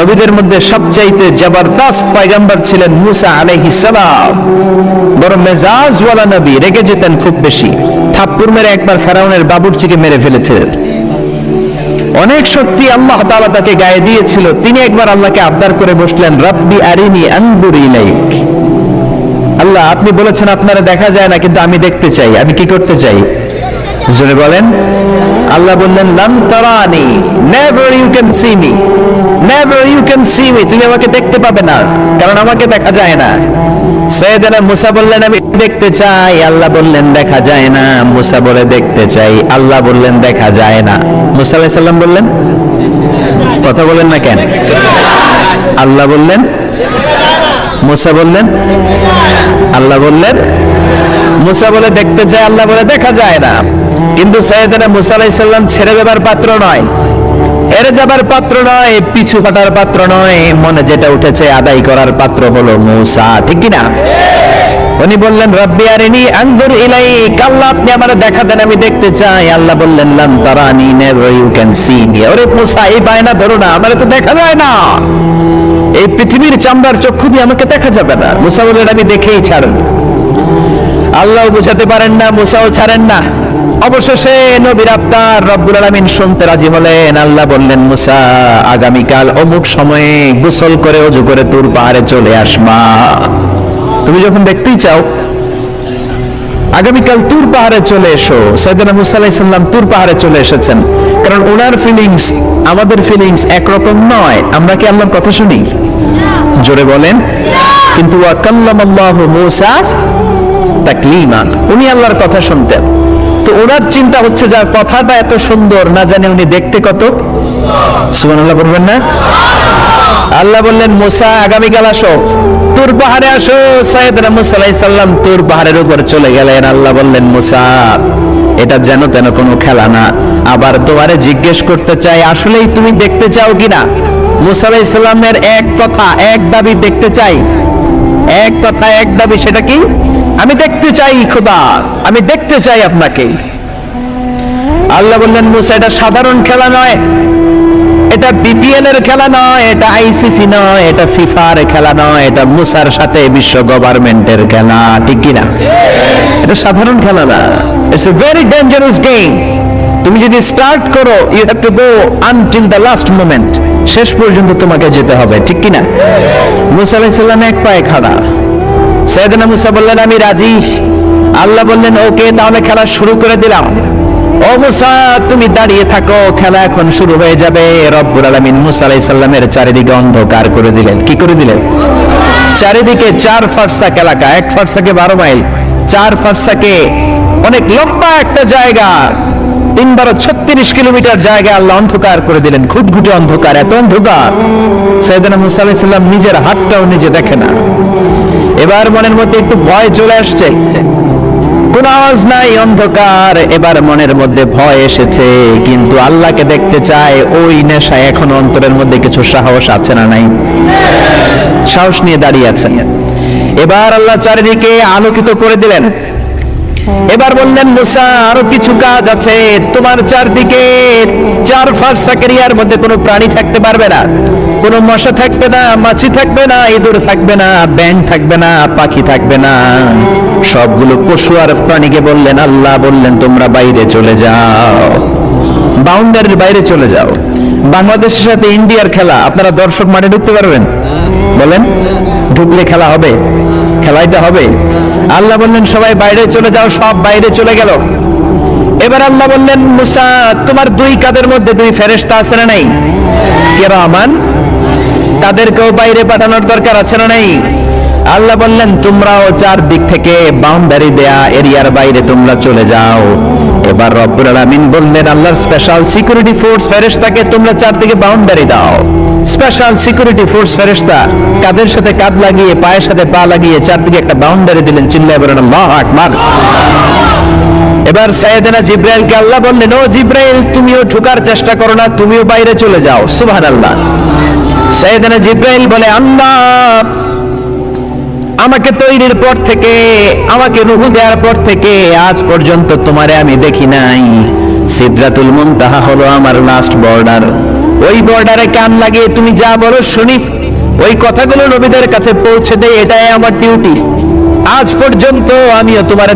নবীদের মধ্যে সবচাইতে জবরদস্ত পয়গম্বর ছিলেন মুসা আলাইহিস সালাম। বড় মেজাজওয়ালা নবী, রেগে যেতেন খুব বেশি। থাপ্পড় মেরে একবার ফেরাউনের বাবুর্চিকে মেরে ফেলেছিলেন। অনেক শক্তি আল্লাহ তাআলা তাকে গায়ে দিয়েছিল। তিনি একবার আল্লাহকে আবদার করে বসলেন, রব্বি আরিনি আনজুর ইলাইক। আল্লাহ, আপনি বলেছেন আপনারা দেখা যায় না, কিন্তু আমি দেখতে চাই। আমি কি করতে চাই? জোরে বলেন। আল্লাহ বললেন, লান তারানি, never you can see me, never you can see me. তুমি আমাকে দেখতে পাবে না, কারণ আমাকে দেখা যায় না। সাইয়েদনা মুসা বললেন, আমি দেখতে চাই। আল্লাহ বললেন, দেখা যায় না। মুসা বলে, দেখতে চাই। আল্লাহ বললেন, দেখা যায় না। মুসা আলাইহিস সালাম বললেন, কথা বলেন না কেন? আল্লাহ বললেন, মুসা বললেন, আল্লাহ বললেন। মুসা বলে দেখতে চায়, আল্লাহ বলে দেখা যায় না। কিন্তু সাইয়েদনা মুসা আলাইহিস সালাম ছেড়ে দেবার পাত্র নয়, হেরে যাবার পাত্র নয়, পিছু হটার পাত্র নয়। মনে যেটা উঠেছে আদায় করার পাত্র হলো মুসা, ঠিক কি না? উনি বললেন, রব্বি আরিনি আনজুর ইলাইক। আল্লাহ, আপনি আমারে দেখা দেন, আমি দেখতে চাই। আল্লাহ বললেন, লান তারানি, never you can see me. ওরে মুসা, এই বায়না ধরো না, আমারে তো দেখা যায় না। এই পৃথিবীর চামড়ার চক্ষু দিয়ে আমাকে দেখা যাবে না। মুসা বললেন, আমি দেখেই ছাড়ব। আল্লাহ বুঝাতে পারেন না, মুসাও ছাড়েন না। অবশেষে নবীর আবদার রব্বুল আলামিন শুনতে রাজি হলেন। আল্লাহ বললেন, মুসা, আগামীকাল অমুক সময়ে গোসল করে ওযু করে তুর পাহাড়ে চলে আসবা। তুমি যখন দেখতেই চাও, আগামীকাল তুর পাহাড়ে চলে এসো। সাইয়েদনা মুসা আলাইহিস সালাম তুর পাহাড়ে চলে এসেছেন, কারণ ওনার ফিলিংস আমাদের ফিলিংস একরকম নয়। আমরা কি আল্লাহর কথা শুনি? জোরে বলেন। কিন্তু ওয়া কাল্লামাল্লাহু মুসা তাকলিমা, উনি আল্লাহর কথা শুনতেন। তো ওনার চিন্তা হচ্ছে, যার কথাটা এত সুন্দর, না জানে উনি দেখতে কত। সুবহানাল্লাহ বলবেন না? আল্লাহ বললেন, মুসা, আগামীকাল আসো, তুর পাহাড়ে আসো। সাইয়েদনা মুসা আলাইহিস সালাম তুর পাহাড়ের উপর চলে গেলেন। আল্লাহ বললেন, মুসা, এটা যেন তেন কোনো খেলা না। আবার তোমারে জিজ্ঞেস করতে চাই, আসলেই তুমি দেখতে চাও কিনা? মুসা আলাইহিস সালামের এক কথা এক দাবি, দেখতে চাই। এক কথা এক দাবি, সেটা কি? আমি দেখতে চাই খোদা, আমি দেখতে চাই আপনাকে। আল্লাহ বললেন, মুসা, এটা সাধারণ খেলা নয়, এটা বিপিএল এর খেলা নয়, এটা আইসিসি নয়, এটা ফিফার খেলা নয়, এটা মুসার সাথে বিশ্ব গভর্নমেন্টের খেলা, ঠিক কিনা? এটা সাধারণ খেলা না। It's a very dangerous game. তুমি যদি স্টার্ট করো, you have to go until the last moment. শেষ পর্যন্ত তোমাকে যেতে হবে, ঠিক কিনা? মুসা আলাইহিস সালাম এক পায়ে খাড়া। সাইয়েদনা মুসা বললেন, আমি রাজি। আল্লাহ বললেন, ওকে, তাহলে খেলা শুরু করে দিলাম। ও মুসা, তুমি দাঁড়িয়ে থাকো, খেলা এখন শুরু হয়ে যাবে। রব্বুল আলামিন মুসা আলাইহিস সালামের চারিদিকে অন্ধকার করে দিলেন। কি করে দিলেন? চারিদিকে 4 ফারসাক এলাকা, 1 ফারসাকে 12 মাইল, 4 ফারসাকে অনেক লম্বা একটা জায়গা, 3×36 কিলোমিটার জায়গা আল্লাহ অন্ধকার করে দিলেন। ঘুটঘুটে অন্ধকার, এত অন্ধকার সাইয়েদনা মুসা আলাইহিস সালাম নিজের হাতটাও নিজে দেখে না। এবার মনের মধ্যে একটু ভয় চলে আসছে, কোন আওয়াজ নাই, অন্ধকার। এবার মনের মধ্যে ভয় এসেছে, কিন্তু আল্লাহকে দেখতে চায়। ওই নেশায় এখন অন্তরের মধ্যে কিছু সাহস আছে না নাই? সাহস নিয়ে দাঁড়িয়ে আছেন। এবার আল্লাহ চারিদিকে আলোকিত করে দিলেন। এবার বললেন, মুসা, আরো কিছু কাজ আছে। তোমার চারদিকে 4 ফারসাক এরিয়ার মধ্যে কোনো প্রাণী থাকতে পারবে না। কোনো মশা থাকবে না, মাছি থাকবে না, ইঁদুর থাকবে না, ব্যাঙ থাকবে না, পাখি থাকবে না। সবগুলো পশু আর প্রাণীকে বললেন, আল্লাহ বললেন, তোমরা বাইরে চলে যাও, বাউন্ডারির বাইরে চলে যাও। বাংলাদেশের সাথে ইন্ডিয়ার খেলা, আপনারা দর্শক মাঠে ঢুকতে পারবেন? বলেন, ঢুকলে খেলা হবে? খেলাইতে হবে। আল্লাহ বললেন, সবাই বাইরে চলে যাও। সব বাইরে চলে গেল। এবার আল্লাহ বললেন, মুসা, তোমার 2 কাঁধের মধ্যে 2 ফেরেশতা আছে না নাই? কিরামান, তাদেরকেও বাইরে পাঠানোর দরকার আছে না নাই? আল্লাহ বললেন, তোমরাও 4 দিক থেকে বাউন্ডারি দেয়া এরিয়ার বাইরে তোমরা চলে যাও। এবার রব্বুল আলামিন বললেন, আল্লাহর স্পেশাল সিকিউরিটি ফোর্স ফেরেশতাকে তোমরা 4 দিকে বাউন্ডারি দাও। স্পেশাল সিকিউরিটি ফোর্স ফেরেশতা কাঁধের সাথে কাঁধ লাগিয়ে, পায়ের সাথে পা লাগিয়ে 4 দিকে একটা বাউন্ডারি দিলেন। চিল্লায়ে বলেন, আল্লাহু আকবার। এবার সাইয়েদনা জিবরাইলকে আল্লাহ বললেন, ও জিবরাইল, তুমিও ঢোকার চেষ্টা করো না, তুমিও বাইরে চলে যাও। সুবহানাল্লাহ। সাইয়েদনা জিবরাইল বলে, আল্লাহ, আমাকে তৈরির পর থেকে, আমাকে রূহ দেওয়ার পর থেকে আজ পর্যন্ত তোমারে আমি দেখি নাই। সিদরাতুল মুনতাহা হলো আমার লাস্ট বর্ডার। ওই বর্ডারে কান লাগিয়ে তুমি যা বলো শুনি, ওই কথাগুলো নবীদের কাছে পৌঁছে দেয়, এটাই আমার ডিউটি। আজ পর্যন্ত আমিও তোমার